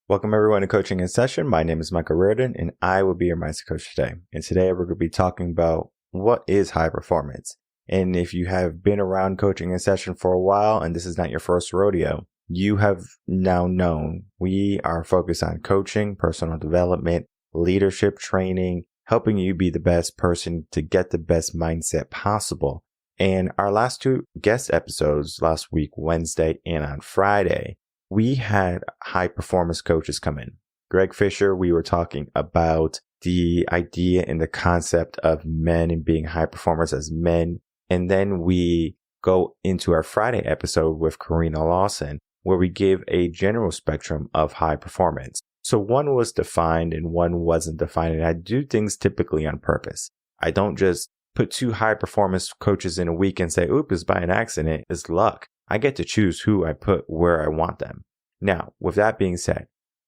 Welcome everyone to Coaching in Session. My name is Michael Rearden and I will be your mindset coach today. And today we're going to be talking about what is high performance. And if you have been around Coaching in Session for a while and this is not your first rodeo, you have now known we are focused on coaching, personal development, leadership training, helping you be the best person to get the best mindset possible. And our last two guest episodes last week, Wednesday and on Friday, we had high performance coaches come in. Greg Fisher, we were talking about the idea and the concept of men and being high performers as men. And then we go into our Friday episode with Karina Lawson, where we give a general spectrum of high performance. So one was defined and one wasn't defined. And I do things typically on purpose. I don't just put two high performance coaches in a week and say, oops, it's by an accident. It's luck. I get to choose who I put where I want them. Now, with that being said,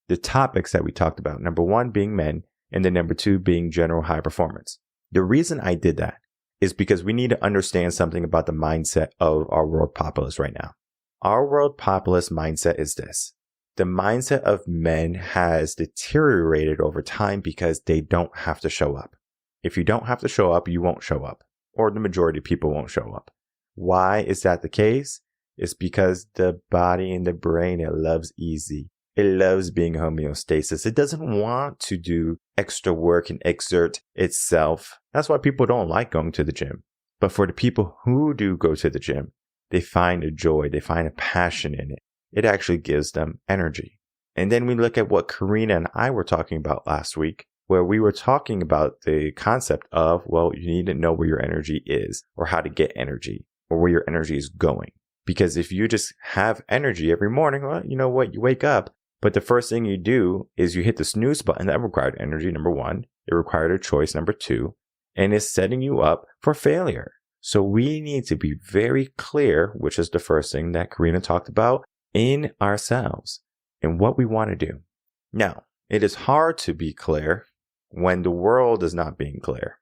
the topics that we talked about, number one being men, and then number two being general high performance. The reason I did that is because we need to understand something about the mindset of our world populace right now. Our world populace mindset is this. The mindset of men has deteriorated over time because they don't have to show up. If you don't have to show up, you won't show up, or the majority of people won't show up. Why is that the case? It's because the body and the brain, it loves easy. It loves being homeostasis. It doesn't want to do extra work and exert itself. That's why people don't like going to the gym. But for the people who do go to the gym, they find a joy. They find a passion in it. It actually gives them energy. And then we look at what Karina and I were talking about last week, where we were talking about the concept of, well, you need to know where your energy is or how to get energy or where your energy is going. Because if you just have energy every morning, well, you know what? You wake up, but the first thing you do is you hit the snooze button. That required energy, number one. It required a choice, number two. And it's setting you up for failure. So we need to be very clear, which is the first thing that Karina talked about, in ourselves and what we want to do. Now, it is hard to be clear when the world is not being clear.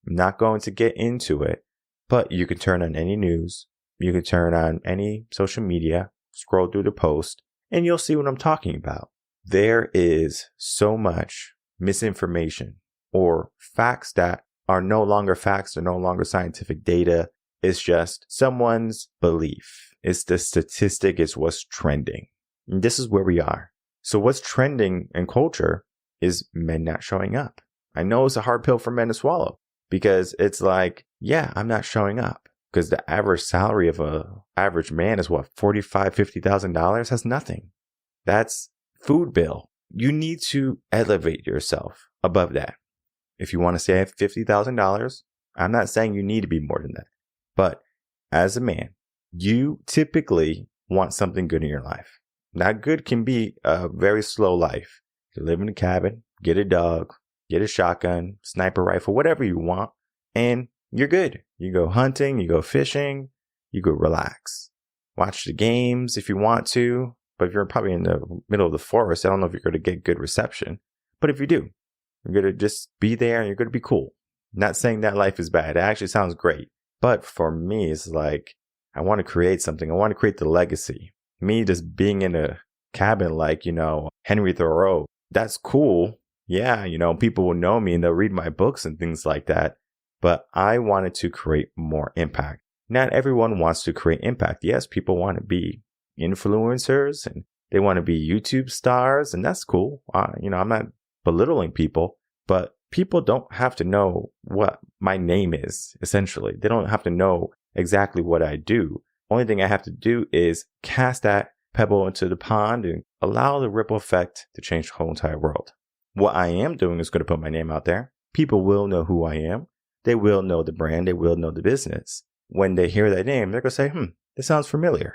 I'm not going to get into it, but you can turn on any news. You can turn on any social media, scroll through the post, and you'll see what I'm talking about. There is so much misinformation or facts that are no longer facts, they're no longer scientific data. It's just someone's belief. It's the statistic, it's what's trending. And this is where we are. So what's trending in culture is men not showing up. I know it's a hard pill for men to swallow because it's like, yeah, I'm not showing up. Because the average salary of a average man is what, $45,000, $50,000? That's nothing. That's food bill. You need to elevate yourself above that. If you want to save $50,000, I'm not saying you need to be more than that. But as a man, you typically want something good in your life. Now, good can be a very slow life. You live in a cabin, get a dog, get a shotgun, sniper rifle, whatever you want, and you're good. You go hunting, you go fishing, you go relax. Watch the games if you want to, but if you're probably in the middle of the forest, I don't know if you're going to get good reception. But if you do, you're going to just be there and you're going to be cool. Not saying that life is bad. It actually sounds great. But for me, it's like, I want to create something. I want to create the legacy. Me just being in a cabin like, Henry Thoreau, that's cool. Yeah, people will know me and they'll read my books and things like that. But I wanted to create more impact. Not everyone wants to create impact. Yes, people want to be influencers and they want to be YouTube stars, and that's cool. I'm not belittling people, but people don't have to know what my name is, essentially. They don't have to know exactly what I do. Only thing I have to do is cast that pebble into the pond and allow the ripple effect to change the whole entire world. What I am doing is going to put my name out there. People will know who I am. They will know the brand. They will know the business. When they hear that name, they're going to say, this sounds familiar.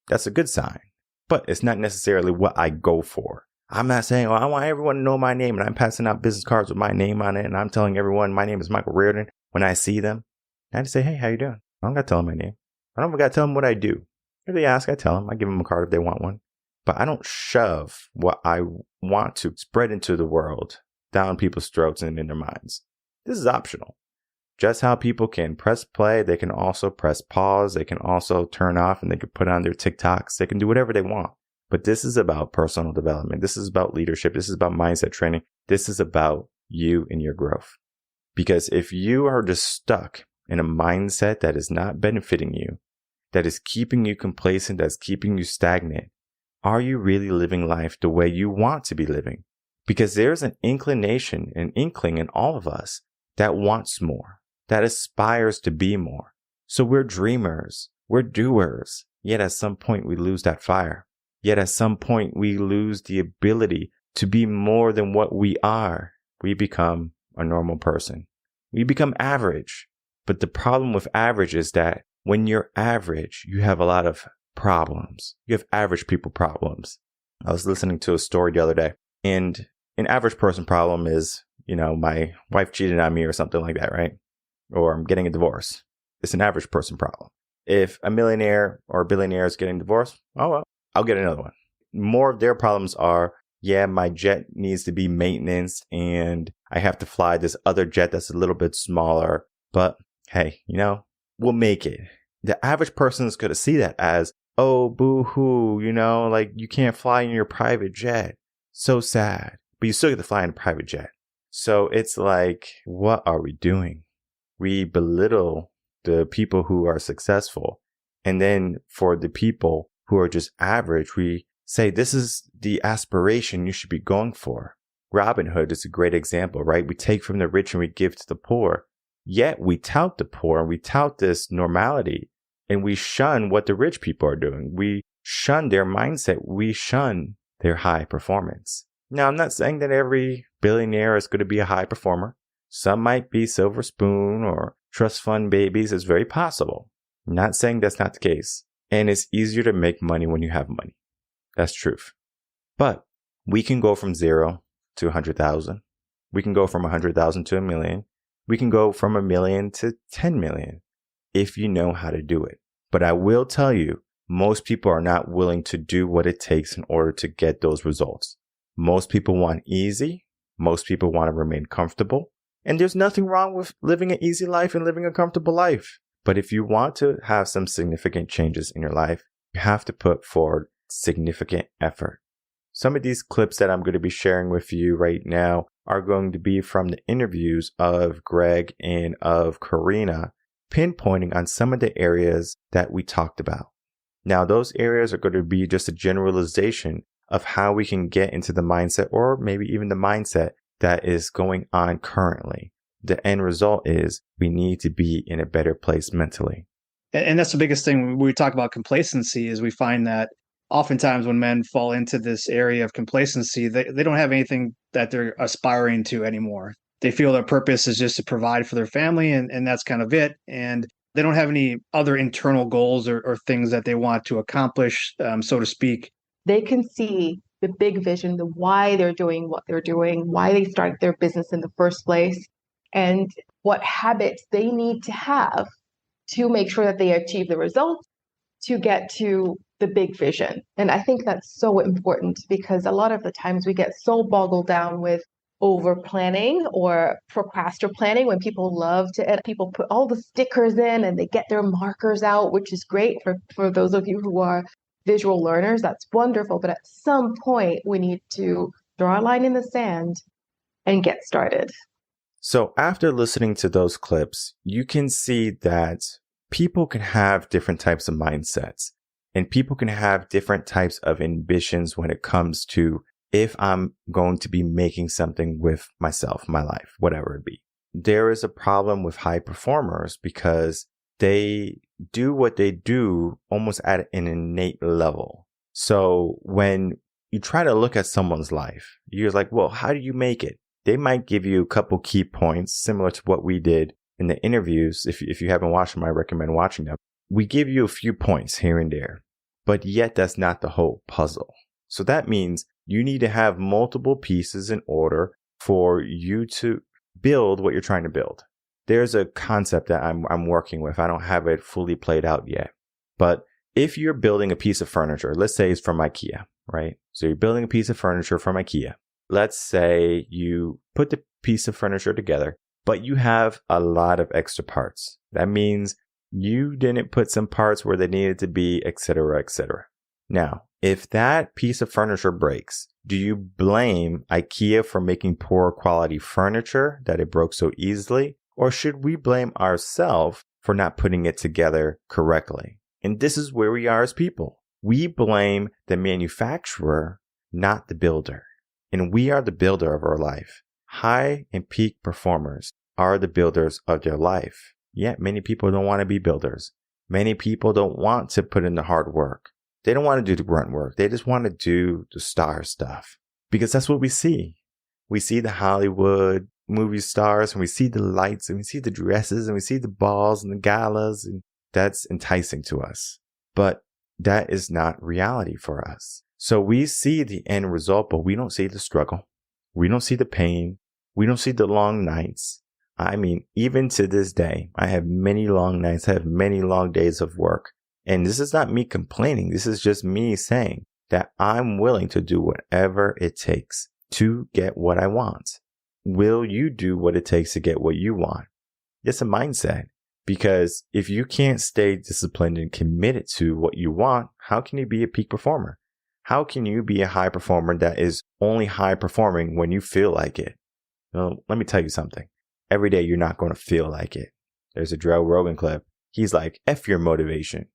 That's a good sign. But it's not necessarily what I go for. I'm not saying, I want everyone to know my name and I'm passing out business cards with my name on it and I'm telling everyone my name is Michael Rearden when I see them. I just say, hey, how you doing? I don't got to tell them my name. I don't got to tell them what I do. If they ask, I tell them. I give them a card if they want one. But I don't shove what I want to spread into the world down people's throats and in their minds. This is optional. Just how people can press play, they can also press pause, they can also turn off, and they can put on their TikToks, they can do whatever they want. But this is about personal development. This is about leadership. This is about mindset training. This is about you and your growth. Because if you are just stuck in a mindset that is not benefiting you, that is keeping you complacent, that's keeping you stagnant, are you really living life the way you want to be living? Because there's an inclination, an inkling in all of us that wants more, that aspires to be more. So we're dreamers, we're doers, yet at some point we lose that fire. Yet at some point we lose the ability to be more than what we are. We become a normal person. We become average. But the problem with average is that when you're average, you have a lot of problems. You have average people problems. I was listening to a story the other day, and an average person problem is, my wife cheated on me or something like that, right? Or I'm getting a divorce. It's an average person problem. If a millionaire or a billionaire is getting divorced, oh well, I'll get another one. More of their problems are, my jet needs to be maintenance and I have to fly this other jet that's a little bit smaller. But hey, we'll make it. The average person is going to see that as, oh, boo-hoo, like you can't fly in your private jet. So sad. But you still get to fly in a private jet. So it's like, what are we doing? We belittle the people who are successful. And then for the people who are just average, we say this is the aspiration you should be going for. Robin Hood is a great example, right? We take from the rich and we give to the poor. Yet we tout the poor and we tout this normality and we shun what the rich people are doing. We shun their mindset. We shun their high performance. Now, I'm not saying that every billionaire is going to be a high performer. Some might be silver spoon or trust fund babies. It's very possible. I'm not saying that's not the case. And it's easier to make money when you have money. That's truth. But we can go from 0 to 100,000. We can go from 100,000 to 1 million. We can go from 1 million to 10 million if you know how to do it. But I will tell you, most people are not willing to do what it takes in order to get those results. Most people want easy. Most people want to remain comfortable. And there's nothing wrong with living an easy life and living a comfortable life. But if you want to have some significant changes in your life, you have to put forward significant effort. Some of these clips that I'm going to be sharing with you right now are going to be from the interviews of Greg and of Karina, pinpointing on some of the areas that we talked about. Now, those areas are going to be just a generalization of how we can get into the mindset, or maybe even the mindset that is going on currently. The end result is we need to be in a better place mentally. And that's the biggest thing when we talk about complacency, is we find that oftentimes when men fall into this area of complacency, they don't have anything that they're aspiring to anymore. They feel their purpose is just to provide for their family, and that's kind of it. And they don't have any other internal goals or things that they want to accomplish, so to speak. They can see the big vision, the why they're doing what they're doing, why they started their business in the first place, and what habits they need to have to make sure that they achieve the results to get to the big vision. And I think that's so important, because a lot of the times we get so boggled down with over planning or procrastinating planning, when people love to edit, people put all the stickers in and they get their markers out, which is great for those of you who are visual learners. That's wonderful. But at some point we need to draw a line in the sand and get started. So after listening to those clips, you can see that people can have different types of mindsets, and people can have different types of ambitions when it comes to, if I'm going to be making something with myself, my life, whatever it be. There is a problem with high performers because they do what they do almost at an innate level. So when you try to look at someone's life, you're like, well, how do you make it? They might give you a couple key points similar to what we did in the interviews. If you haven't watched them, I recommend watching them. We give you a few points here and there, but yet that's not the whole puzzle. So that means you need to have multiple pieces in order for you to build what you're trying to build. There's a concept that I'm working with. I don't have it fully played out yet. But if you're building a piece of furniture, let's say it's from IKEA, right? So you're building a piece of furniture from IKEA. Let's say you put the piece of furniture together, but you have a lot of extra parts. That means you didn't put some parts where they needed to be, etc., etc. Now, If that piece of furniture breaks, do you blame IKEA for making poor quality furniture that it broke so easily? Or should we blame ourselves for not putting it together correctly? And this is where we are as people. We blame the manufacturer, not the builder. And we are the builder of our life. High and peak performers are the builders of their life. Yet many people don't want to be builders. Many people don't want to put in the hard work. They don't want to do the grunt work. They just want to do the star stuff because that's what we see. We see the Hollywood movie stars and we see the lights and we see the dresses and we see the balls and the galas, and that's enticing to us. But that is not reality for us. So we see the end result, but we don't see the struggle. We don't see the pain. We don't see the long nights. I mean, even to this day, I have many long nights. I have many long days of work. And this is not me complaining. This is just me saying that I'm willing to do whatever it takes to get what I want. Will you do what it takes to get what you want? It's a mindset. Because if you can't stay disciplined and committed to what you want, how can you be a peak performer? How can you be a high performer that is only high performing when you feel like it? Well, let me tell you something. Every day you're not going to feel like it. There's a Joe Rogan clip. He's like, F your motivation.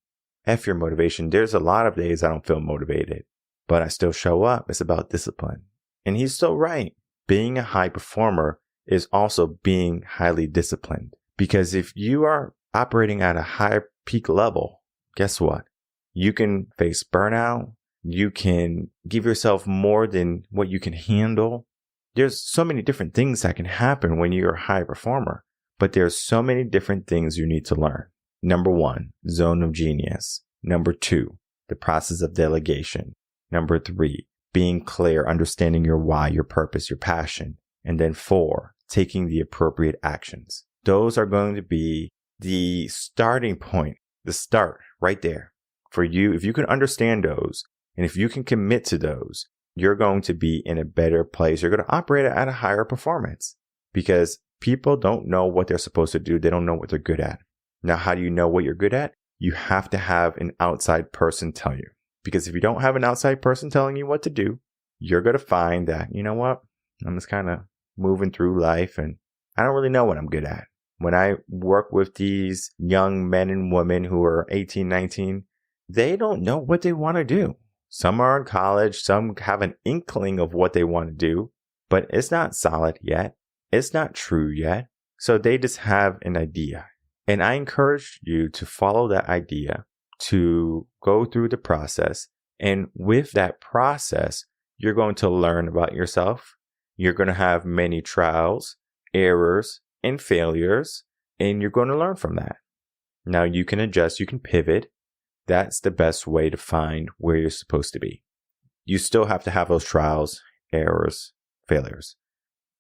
F your motivation. There's a lot of days I don't feel motivated, but I still show up. It's about discipline. And he's so right. Being a high performer is also being highly disciplined. Because if you are operating at a high peak level, guess what? You can face burnout. You can give yourself more than what you can handle. There's so many different things that can happen when you're a high performer, but there's so many different things you need to learn. Number 1, zone of genius. Number 2, the process of delegation. Number 3, being clear, understanding your why, your purpose, your passion. And then 4, taking the appropriate actions. Those are going to be the starting point, the start right there for you. If you can understand those and if you can commit to those, you're going to be in a better place. You're going to operate at a higher performance because people don't know what they're supposed to do. They don't know what they're good at. Now, how do you know what you're good at? You have to have an outside person tell you. Because if you don't have an outside person telling you what to do, you're going to find that, you know what? I'm just kind of moving through life and I don't really know what I'm good at. When I work with these young men and women who are 18, 19, they don't know what they want to do. Some are in college. Some have an inkling of what they want to do, but it's not solid yet. It's not true yet. So they just have an idea. And I encourage you to follow that idea, to go through the process. And with that process, you're going to learn about yourself. You're going to have many trials, errors, and failures, and you're going to learn from that. Now you can adjust, you can pivot. That's the best way to find where you're supposed to be. You still have to have those trials, errors, failures.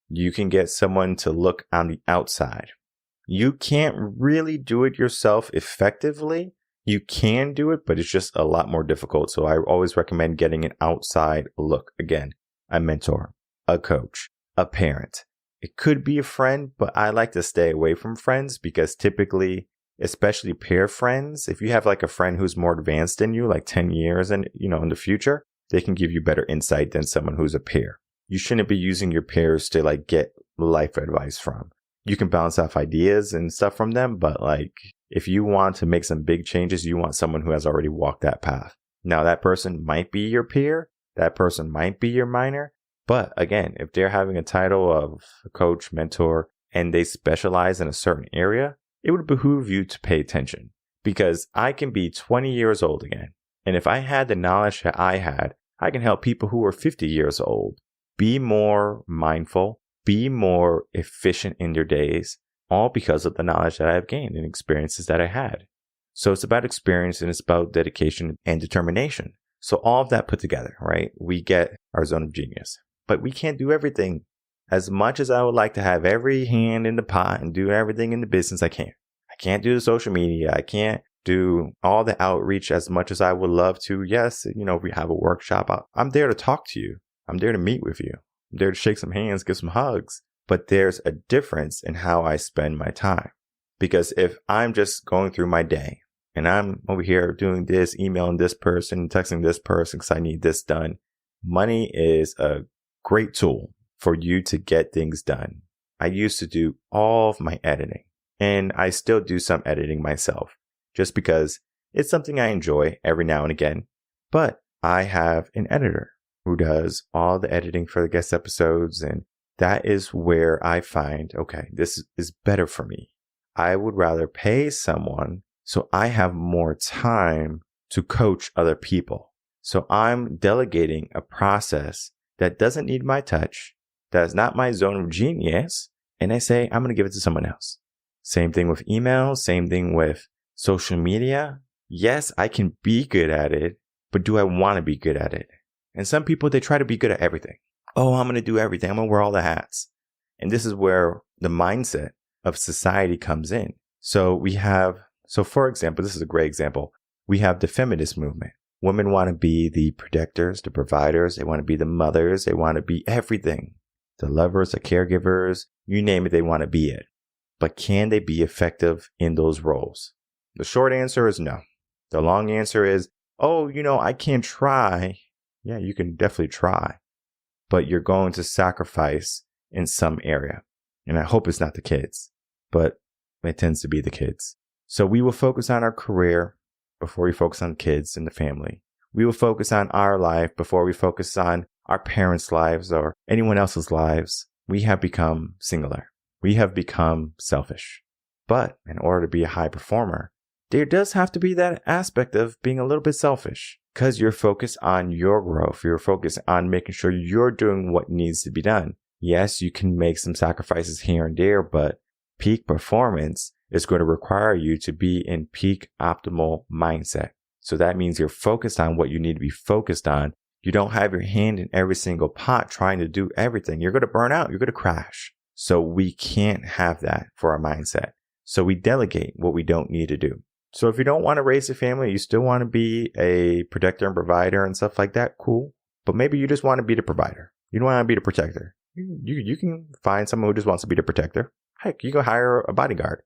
You can get someone to look on the outside. You can't really do it yourself effectively. You can do it, but it's just a lot more difficult. So I always recommend getting an outside look. Again, a mentor, a coach, a parent. It could be a friend, but I like to stay away from friends because typically, especially peer friends, if you have like a friend who's more advanced than you, like 10 years and in the future, they can give you better insight than someone who's a peer. You shouldn't be using your peers to like get life advice from. You can bounce off ideas and stuff from them, but like if you want to make some big changes, you want someone who has already walked that path. Now that person might be your peer, that person might be your minor, but again, if they're having a title of a coach, mentor, and they specialize in a certain area, it would behoove you to pay attention because I can be 20 years old again. And if I had the knowledge that I had, I can help people who are 50 years old be more mindful, be more efficient in their days, all because of the knowledge that I've gained and experiences that I had. So it's about experience and it's about dedication and determination. So all of that put together, right? We get our zone of genius, but we can't do everything. As much as I would like to have every hand in the pot and do everything in the business, I can't. I can't do the social media. I can't do all the outreach as much as I would love to. Yes, if we have a workshop, I'm there to talk to you. I'm there to meet with you. I'm there to shake some hands, give some hugs. But there's a difference in how I spend my time. Because if I'm just going through my day and I'm over here doing this, emailing this person, texting this person because I need this done. Money is a great tool for you to get things done. I used to do all of my editing, and I still do some editing myself just because it's something I enjoy every now and again. But I have an editor who does all the editing for the guest episodes, and that is where I find, okay, this is better for me. I would rather pay someone so I have more time to coach other people. So I'm delegating a process that doesn't need my touch, that is not my zone of genius, and I say, I'm going to give it to someone else. Same thing with emails, same thing with social media. Yes, I can be good at it, but do I want to be good at it? And some people, they try to be good at everything. Oh, I'm going to do everything. I'm going to wear all the hats. And this is where the mindset of society comes in. So for example, this is a great example. We have the feminist movement. Women want to be the protectors, the providers. They want to be the mothers. They want to be everything. The lovers, the caregivers, you name it, they want to be it. But can they be effective in those roles? The short answer is no. The long answer is, I can't try. Yeah, you can definitely try, but you're going to sacrifice in some area. And I hope it's not the kids, but it tends to be the kids. So we will focus on our career before we focus on kids and the family. We will focus on our life before we focus on our parents' lives or anyone else's lives. We have become singular. We have become selfish. But in order to be a high performer, there does have to be that aspect of being a little bit selfish because you're focused on your growth. You're focused on making sure you're doing what needs to be done. Yes, you can make some sacrifices here and there, but peak performance is going to require you to be in peak optimal mindset. So that means you're focused on what you need to be focused on. You don't have your hand in every single pot trying to do everything. You're going to burn out. You're going to crash. So we can't have that for our mindset. So we delegate what we don't need to do. So if you don't want to raise a family, you still want to be a protector and provider and stuff like that, cool. But maybe you just want to be the provider. You don't want to be the protector. You can find someone who just wants to be the protector. Heck, you can hire a bodyguard.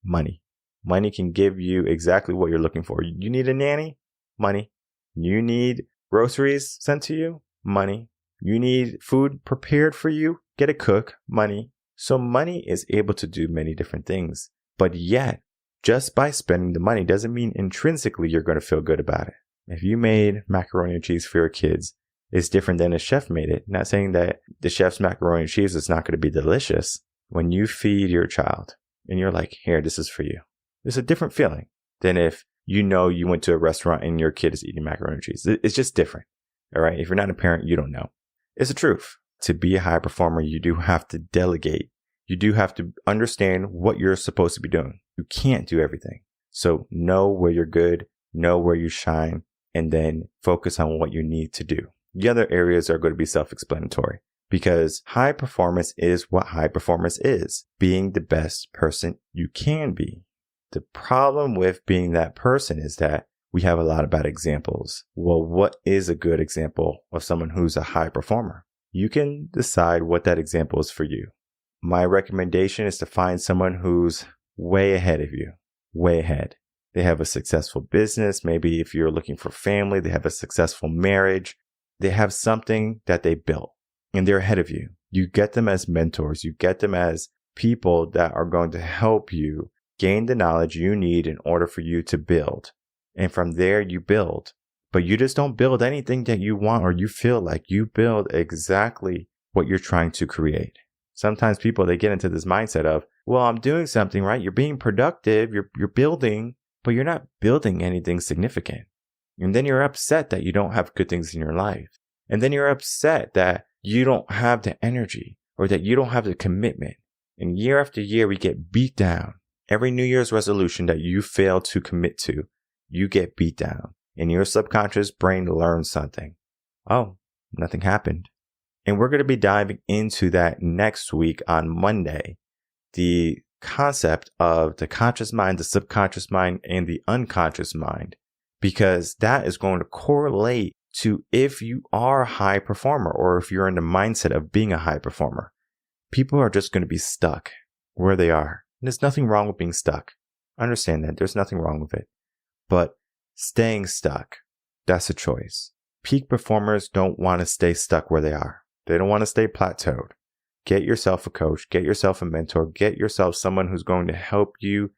Money. Money can give you exactly what you're looking for. You need a nanny? Money. You need groceries sent to you? Money. You need food prepared for you? Get a cook? Money. So money is able to do many different things. But yet, just by spending the money doesn't mean intrinsically you're going to feel good about it. If you made macaroni and cheese for your kids, it's different than a chef made it. Not saying that the chef's macaroni and cheese is not going to be delicious. When you feed your child and you're like, here, this is for you. It's a different feeling than if you went to a restaurant and your kid is eating macaroni and cheese. It's just different. All right. If you're not a parent, you don't know. It's the truth. To be a high performer, you do have to delegate. You do have to understand what you're supposed to be doing. You can't do everything. So know where you're good, know where you shine, and then focus on what you need to do. The other areas are going to be self-explanatory because high performance is what high performance is, being the best person you can be. The problem with being that person is that we have a lot of bad examples. Well, what is a good example of someone who's a high performer? You can decide what that example is for you. My recommendation is to find someone who's way ahead of you, way ahead. They have a successful business. Maybe if you're looking for family, they have a successful marriage. They have something that they built and they're ahead of you. You get them as mentors. You get them as people that are going to help you gain the knowledge you need in order for you to build. And from there, you build. But you just don't build anything that you want or you feel like. You build exactly what you're trying to create. Sometimes people, they get into this mindset of, well, I'm doing something, right? You're being productive. You're building, but you're not building anything significant. And then you're upset that you don't have good things in your life. And then you're upset that you don't have the energy or that you don't have the commitment. And year after year, we get beat down. Every New Year's resolution that you fail to commit to, you get beat down. And your subconscious brain learns something. Oh, nothing happened. And we're going to be diving into that next week on Monday. The concept of the conscious mind, the subconscious mind, and the unconscious mind. Because that is going to correlate to if you are a high performer or if you're in the mindset of being a high performer. People are just going to be stuck where they are. And there's nothing wrong with being stuck. Understand that. There's nothing wrong with it. but staying stuck, that's a choice. Peak performers don't want to stay stuck where they are. They don't want to stay plateaued. Get yourself a coach, get yourself a mentor, get yourself someone who's going to help you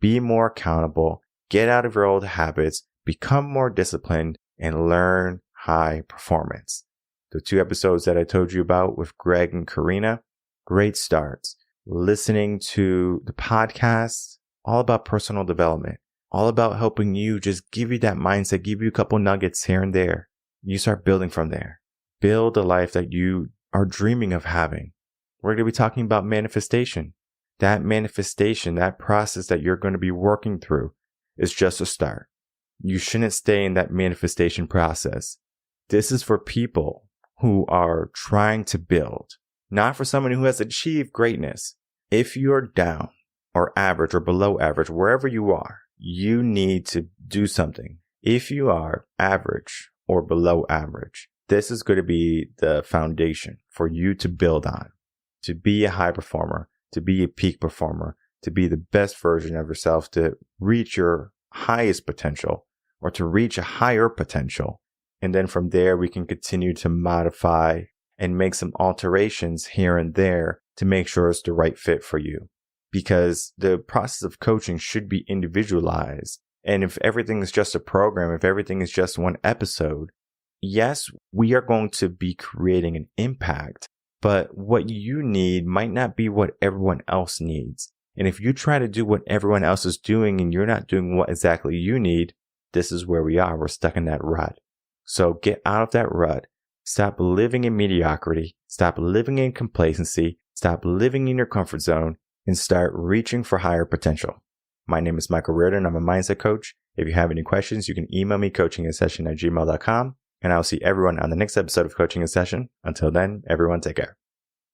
be more accountable, get out of your old habits, become more disciplined, and learn high performance. The 2 episodes that I told you about with Greg and Karina, great starts. Listening to the podcast, all about personal development, all about helping you, just give you that mindset, give you a couple nuggets here and there. You start building from there. Build a life that you are dreaming of having. We're going to be talking about manifestation. That manifestation, that process that you're going to be working through is just a start. You shouldn't stay in that manifestation process. This is for people who are trying to build, not for someone who has achieved greatness. If you're down or average or below average, wherever you are, you need to do something. If you are average or below average, this is going to be the foundation for you to build on, to be a high performer, to be a peak performer, to be the best version of yourself, to reach your highest potential or to reach a higher potential. And then from there, we can continue to modify and make some alterations here and there to make sure it's the right fit for you. Because the process of coaching should be individualized. And if everything is just a program, if everything is just one episode, yes, we are going to be creating an impact, but what you need might not be what everyone else needs. And if you try to do what everyone else is doing and you're not doing what exactly you need, this is where we are. We're stuck in that rut. So get out of that rut. Stop living in mediocrity. Stop living in complacency. Stop living in your comfort zone and start reaching for higher potential. My name is Michael Rearden. I'm a mindset coach. If you have any questions, you can email me coachinginsession@gmail.com, and I'll see everyone on the next episode of Coaching in Session. Until then, everyone take care.